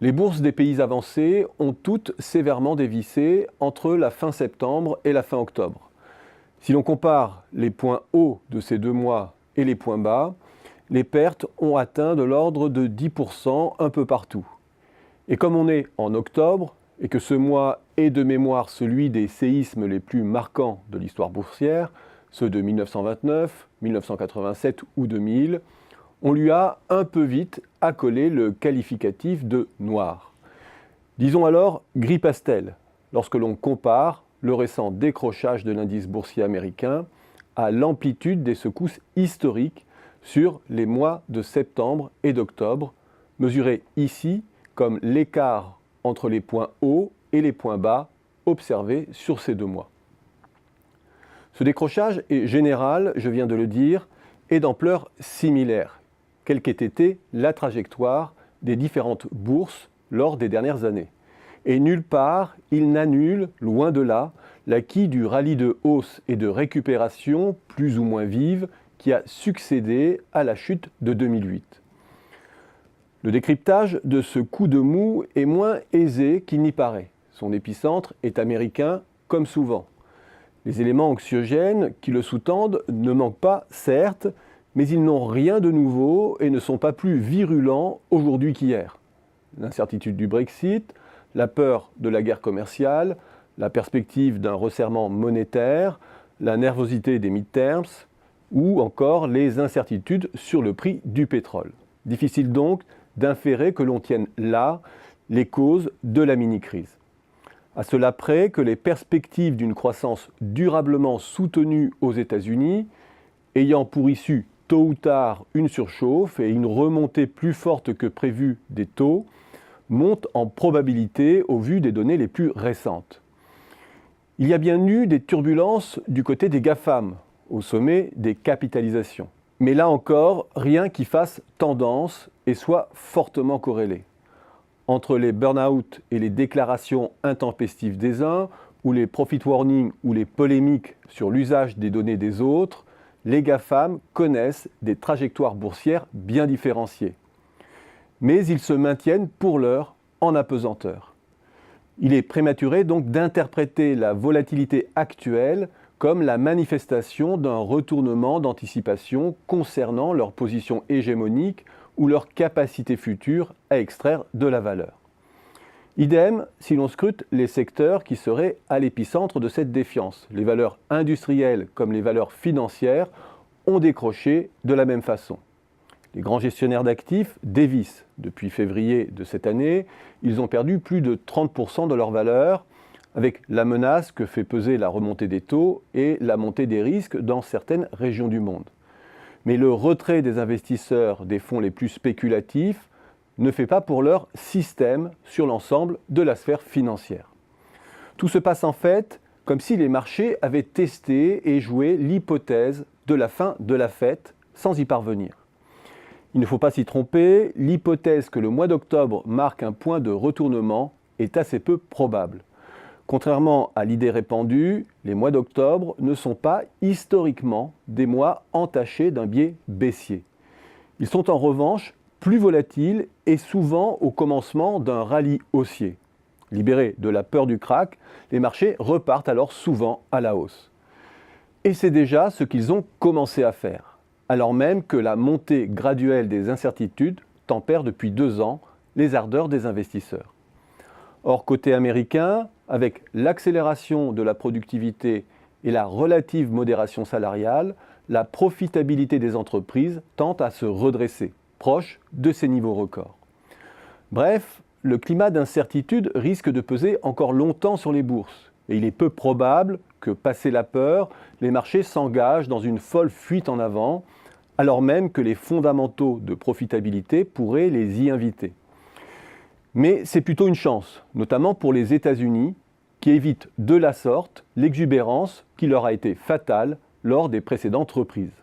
Les bourses des pays avancés ont toutes sévèrement dévissé entre la fin septembre et la fin octobre. Si l'on compare les points hauts de ces 2 mois et les points bas, les pertes ont atteint de l'ordre de 10% un peu partout. Et comme on est en octobre, et que ce mois est de mémoire celui des séismes les plus marquants de l'histoire boursière, ceux de 1929, 1987 ou 2000, on lui a un peu vite accolé le qualificatif de noir. Disons alors gris pastel, lorsque l'on compare le récent décrochage de l'indice boursier américain à l'amplitude des secousses historiques sur les mois de septembre et d'octobre, mesurés ici comme l'écart entre les points hauts et les points bas observés sur ces 2 mois. Ce décrochage est général, je viens de le dire, et d'ampleur similaire, quelle qu'ait été la trajectoire des différentes bourses lors des dernières années. Et nulle part, il n'annule, loin de là, l'acquis du rallye de hausse et de récupération plus ou moins vive qui a succédé à la chute de 2008. Le décryptage de ce coup de mou est moins aisé qu'il n'y paraît. Son épicentre est américain, comme souvent. Les éléments anxiogènes qui le sous-tendent ne manquent pas, certes, mais ils n'ont rien de nouveau et ne sont pas plus virulents aujourd'hui qu'hier. L'incertitude du Brexit, la peur de la guerre commerciale, la perspective d'un resserrement monétaire, la nervosité des midterms ou encore les incertitudes sur le prix du pétrole. Difficile donc d'inférer que l'on tienne là les causes de la mini-crise. À cela près que les perspectives d'une croissance durablement soutenue aux États-Unis, ayant pour issue tôt ou tard une surchauffe et une remontée plus forte que prévue des taux, montent en probabilité au vu des données les plus récentes. Il y a bien eu des turbulences du côté des GAFAM, au sommet des capitalisations. Mais là encore, rien qui fasse tendance et soit fortement corrélé. Entre les burn-out et les déclarations intempestives des uns, ou les profit warnings ou les polémiques sur l'usage des données des autres, les GAFAM connaissent des trajectoires boursières bien différenciées. Mais ils se maintiennent pour l'heure en apesanteur. Il est prématuré donc d'interpréter la volatilité actuelle comme la manifestation d'un retournement d'anticipation concernant leur position hégémonique ou leur capacité future à extraire de la valeur. Idem si l'on scrute les secteurs qui seraient à l'épicentre de cette défiance. Les valeurs industrielles comme les valeurs financières ont décroché de la même façon. Les grands gestionnaires d'actifs dévissent. Depuis février de cette année, ils ont perdu plus de 30% de leur valeur, avec la menace que fait peser la remontée des taux et la montée des risques dans certaines régions du monde. Mais le retrait des investisseurs des fonds les plus spéculatifs ne fait pas pour leur système sur l'ensemble de la sphère financière. Tout se passe en fait comme si les marchés avaient testé et joué l'hypothèse de la fin de la fête sans y parvenir. Il ne faut pas s'y tromper, l'hypothèse que le mois d'octobre marque un point de retournement est assez peu probable. Contrairement à l'idée répandue, les mois d'octobre ne sont pas historiquement des mois entachés d'un biais baissier. Ils sont en revanche plus volatiles et souvent au commencement d'un rallye haussier. Libérés de la peur du krach, les marchés repartent alors souvent à la hausse. Et c'est déjà ce qu'ils ont commencé à faire, alors même que la montée graduelle des incertitudes tempère depuis 2 ans les ardeurs des investisseurs. Or, côté américain, avec l'accélération de la productivité et la relative modération salariale, la profitabilité des entreprises tend à se redresser, proche de ces niveaux records. Bref, le climat d'incertitude risque de peser encore longtemps sur les bourses. Et il est peu probable que, passé la peur, les marchés s'engagent dans une folle fuite en avant, alors même que les fondamentaux de profitabilité pourraient les y inviter. Mais c'est plutôt une chance, notamment pour les États-Unis, qui évitent de la sorte l'exubérance qui leur a été fatale lors des précédentes reprises.